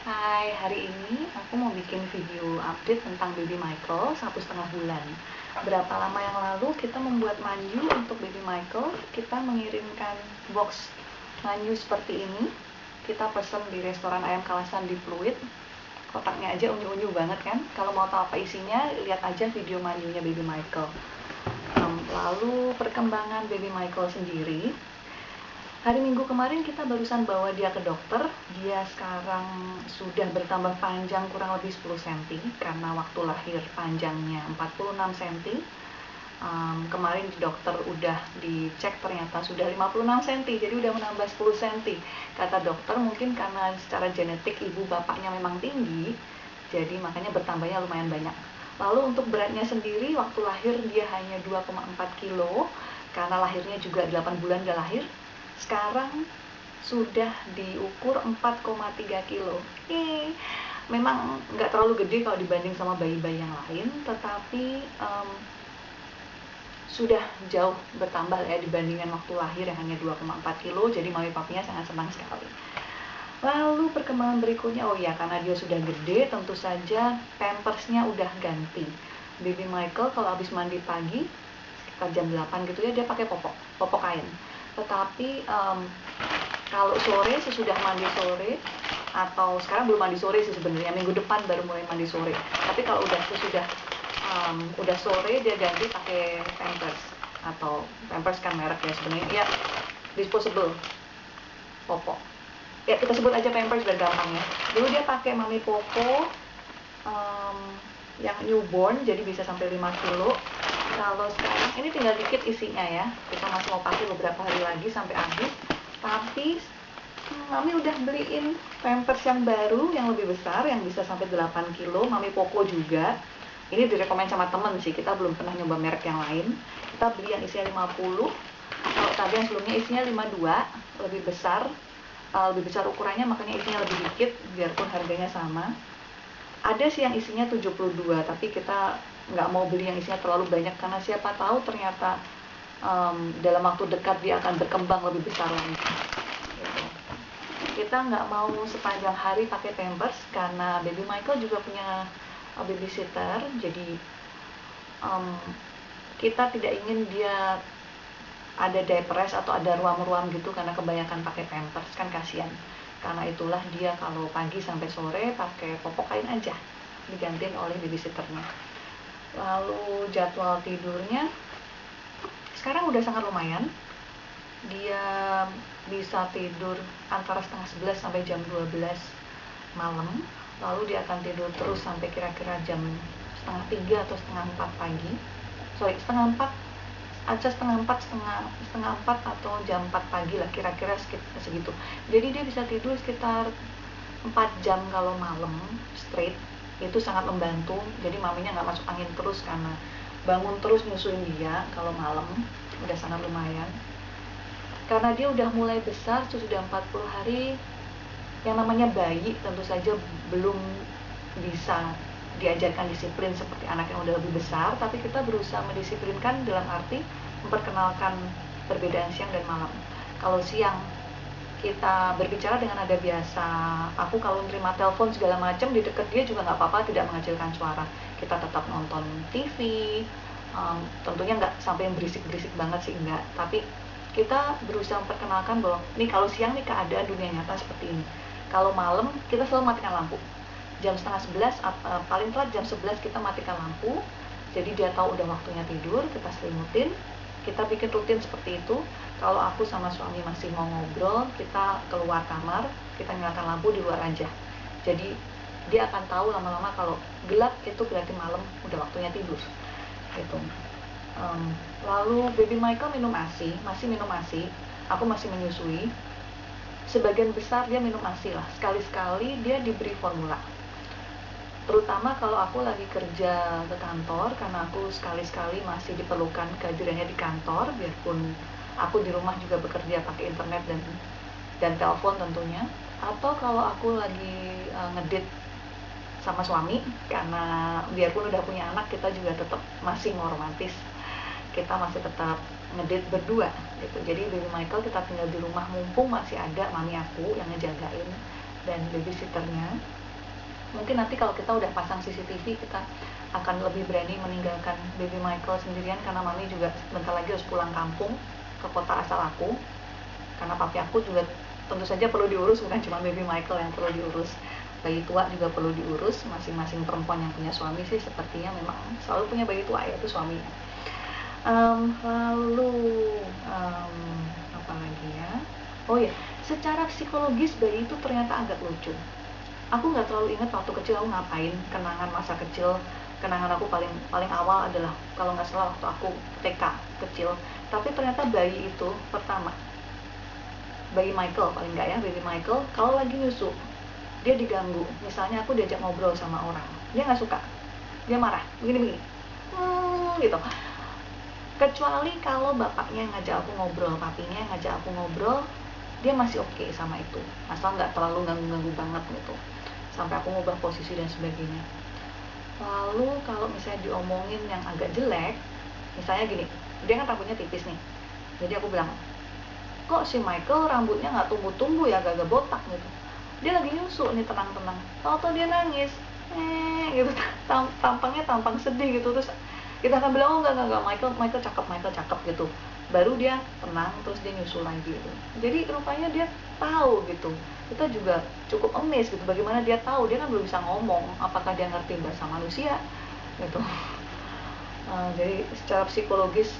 Hai, hari ini aku mau bikin video update tentang baby Michael 1,5 bulan. Berapa lama yang lalu kita membuat manju untuk baby Michael. Kita mengirimkan box manju seperti ini. Kita pesen di restoran ayam kalasan di Pluit. Kotaknya aja unyu-unyu banget kan. Kalau mau tahu apa isinya, lihat aja video manjunya baby Michael. Lalu perkembangan baby Michael sendiri. Hari Minggu kemarin kita barusan bawa dia ke dokter. Dia sekarang sudah bertambah panjang kurang lebih 10 cm karena waktu lahir panjangnya 46 cm. Kemarin di dokter udah dicek ternyata sudah 56 cm, jadi udah menambah 10 cm. Kata dokter mungkin karena secara genetik ibu bapaknya memang tinggi, jadi makanya bertambahnya lumayan banyak. Lalu untuk beratnya sendiri waktu lahir dia hanya 2,4 kilo karena lahirnya juga 8 bulan udah lahir. Sekarang sudah diukur 4,3 kilo. Memang nggak terlalu gede kalau dibanding sama bayi-bayi yang lain, tetapi sudah jauh bertambah ya dibandingkan waktu lahir yang hanya 2,4 kilo. Jadi mami papinya sangat senang sekali. Lalu perkembangan berikutnya, oh ya, karena dia sudah gede, tentu saja pampersnya udah ganti. Baby Michael kalau habis mandi pagi sekitar jam 8 gitu ya, dia pakai popok kain. Tetapi kalau sore, sesudah mandi sore, atau sekarang belum mandi sore sih sebenarnya, minggu depan baru mulai mandi sore. Tapi kalau udah udah sore dia ganti pakai pampers, atau pampers kan merek ya sebenarnya, ya disposable popok. Ya kita sebut aja pampers biar gampang ya. Dulu dia pakai mami popo yang newborn, jadi bisa sampai 5 kilo. Kalau sekarang ini tinggal dikit isinya ya, kita masih mau pakai beberapa hari lagi sampai habis. Tapi mami udah beliin pampers yang baru, yang lebih besar, yang bisa sampai 8 kilo. Mami Poco juga. Ini direkomend sama temen sih, kita belum pernah nyoba merek yang lain. Kita beli yang isinya 50. Kalau tadi yang sebelumnya isinya 52, lebih besar ukurannya, makanya isinya lebih dikit biarpun harganya sama. Ada sih yang isinya 72, tapi kita nggak mau beli yang isinya terlalu banyak karena siapa tahu ternyata dalam waktu dekat dia akan berkembang lebih besar lagi gitu. Kita nggak mau sepanjang hari pakai pampers karena baby Michael juga punya babysitter, jadi kita tidak ingin dia ada diaper rash atau ada ruam-ruam gitu karena kebanyakan pakai pampers kan kasihan. Karena itulah dia kalau pagi sampai sore pakai popok kain aja, digantiin oleh babysitternya. Lalu jadwal tidurnya sekarang udah sangat lumayan. Dia bisa tidur antara setengah 11 sampai jam 12 malam. Lalu dia akan tidur terus sampai kira-kira jam setengah 3 atau setengah 4 pagi. Setengah 4 atau jam 4 pagi lah, kira-kira segitu. Jadi dia bisa tidur sekitar 4 jam kalau malam straight. Itu sangat membantu, jadi maminya nggak masuk angin terus karena bangun terus nyusuin dia kalau malam. Udah sangat lumayan. Karena dia udah mulai besar, sudah 40 hari, yang namanya bayi tentu saja belum bisa diajarkan disiplin seperti anak yang udah lebih besar, tapi kita berusaha mendisiplinkan dalam arti memperkenalkan perbedaan siang dan malam. Kalau siang kita berbicara dengan nada biasa, aku kalau nerima telepon segala macam di dekat dia juga nggak apa-apa, tidak menghasilkan suara. Kita tetap nonton TV, tentunya nggak sampai yang berisik-berisik banget sih, enggak, tapi kita berusaha memperkenalkan bahwa nih kalau siang nih keadaan dunia nyata seperti ini. Kalau malam kita selalu matikan lampu. Jam setengah 11, paling telat jam 11 kita matikan lampu. Jadi dia tahu udah waktunya tidur, kita selimutin. Kita bikin rutin seperti itu. Kalau aku sama suami masih mau ngobrol, kita keluar kamar, kita nyalakan lampu di luar aja. Jadi dia akan tahu lama-lama kalau gelap itu berarti malam, udah waktunya tidur. Gitu. Lalu baby Michael masih minum ASI. Aku masih menyusui. Sebagian besar dia minum ASI lah. Sekali-sekali dia diberi formula. Terutama kalau aku lagi kerja ke kantor, karena aku sekali-sekali masih diperlukan kehadirannya di kantor, biarpun aku di rumah juga bekerja pakai internet dan telepon tentunya. Atau kalau aku lagi ngedit sama suami, karena biarpun udah punya anak, kita juga tetap masih mau romantis. Kita masih tetap ngedate berdua gitu. Jadi baby Michael kita tinggal di rumah mumpung masih ada mami aku yang ngejagain. dan babysitternya. Mungkin nanti kalau kita udah pasang CCTV, kita akan lebih berani meninggalkan baby Michael sendirian, karena mami juga bentar lagi harus pulang kampung ke kota asal aku, karena papi aku juga tentu saja perlu diurus, bukan cuma baby Michael yang perlu diurus, bayi tua juga perlu diurus. Masing-masing perempuan yang punya suami sih sepertinya memang selalu punya bayi tua, yaitu suaminya. Lalu apa lagi ya, oh ya, secara psikologis bayi itu ternyata agak lucu. Aku nggak terlalu ingat waktu kecil aku ngapain, kenangan masa kecil. Kenangan aku paling awal adalah kalau nggak salah waktu aku TK kecil. Tapi ternyata bayi itu pertama, bayi Michael paling nggak ya, baby Michael kalau lagi nyusu dia diganggu, misalnya aku diajak ngobrol sama orang, dia nggak suka, dia marah begini gitu. Kecuali kalau bapaknya yang ngajak aku ngobrol, papinya yang ngajak aku ngobrol, dia masih oke sama itu, asal nggak terlalu ganggu-ganggu banget gitu sampai aku ngubah posisi dan sebagainya. Lalu kalau misalnya diomongin yang agak jelek, misalnya gini, dia kan rambutnya tipis nih, jadi aku bilang, kok si Michael rambutnya nggak tumbuh-tumbuh ya, agak botak gitu. Dia lagi nyusu nih tenang-tenang, tau-tau dia nangis, gitu, tampangnya tampang sedih gitu. Terus kita akan bilang, oh enggak, Michael cakep gitu. Baru dia tenang, terus dia nyusu lagi gitu. Jadi rupanya dia tahu gitu. Kita juga cukup amazed gitu, bagaimana dia tahu. Dia kan belum bisa ngomong, apakah dia ngerti bahasa manusia gitu. Jadi secara psikologis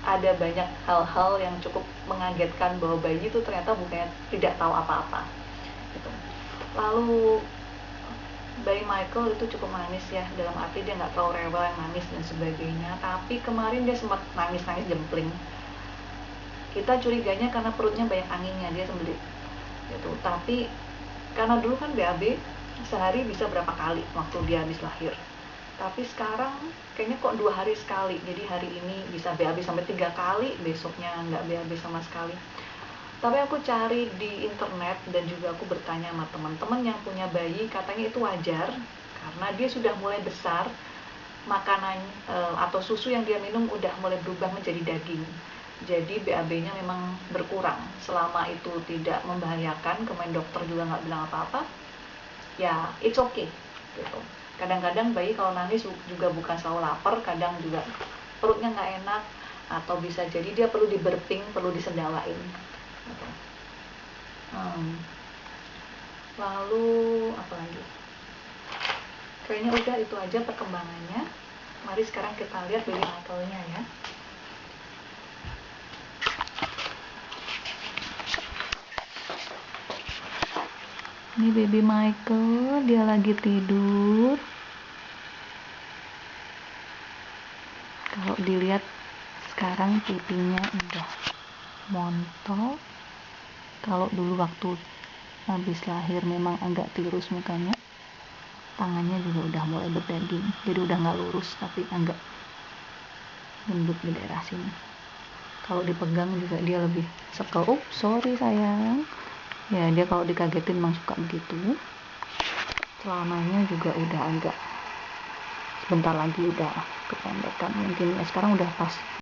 ada banyak hal-hal yang cukup mengagetkan, bahwa bayi itu ternyata bukannya tidak tahu apa-apa gitu. Lalu bayi Michael itu cukup manis ya, dalam arti dia nggak terlalu rewel yang nangis dan sebagainya. Tapi kemarin dia sempat nangis jempling. Kita curiganya karena perutnya banyak anginnya, dia sembelit gitu. Tapi karena dulu kan BAB sehari bisa berapa kali waktu dia habis lahir, tapi sekarang kayaknya kok 2 hari sekali. Jadi hari ini bisa BAB sampai 3 kali, besoknya nggak BAB sama sekali. Tapi aku cari di internet dan juga aku bertanya sama teman-teman yang punya bayi, katanya itu wajar karena dia sudah mulai besar, makanan atau susu yang dia minum udah mulai berubah menjadi daging. Jadi BAB-nya memang berkurang. Selama itu tidak membahayakan, kemudian dokter juga nggak bilang apa-apa, ya it's okay gitu. Kadang-kadang bayi kalau nangis juga bukan selalu lapar, kadang juga perutnya nggak enak, atau bisa jadi dia perlu di burping, perlu disendalain gitu. Lalu apa lagi, kayaknya udah itu aja perkembangannya. Mari sekarang kita lihat baby Michael-nya ya. Ini baby Michael, dia lagi tidur. Kalau dilihat sekarang pipinya udah montok. Kalau dulu waktu habis lahir memang agak tirus mukanya, tangannya juga udah mulai berdaging, jadi udah nggak lurus tapi agak lembut di daerah sini. Kalau dipegang juga dia lebih sekel. Sorry sayang. Ya dia kalau dikagetin memang suka begitu. Celananya juga udah agak, sebentar lagi udah kependekan mungkin ya, sekarang udah pas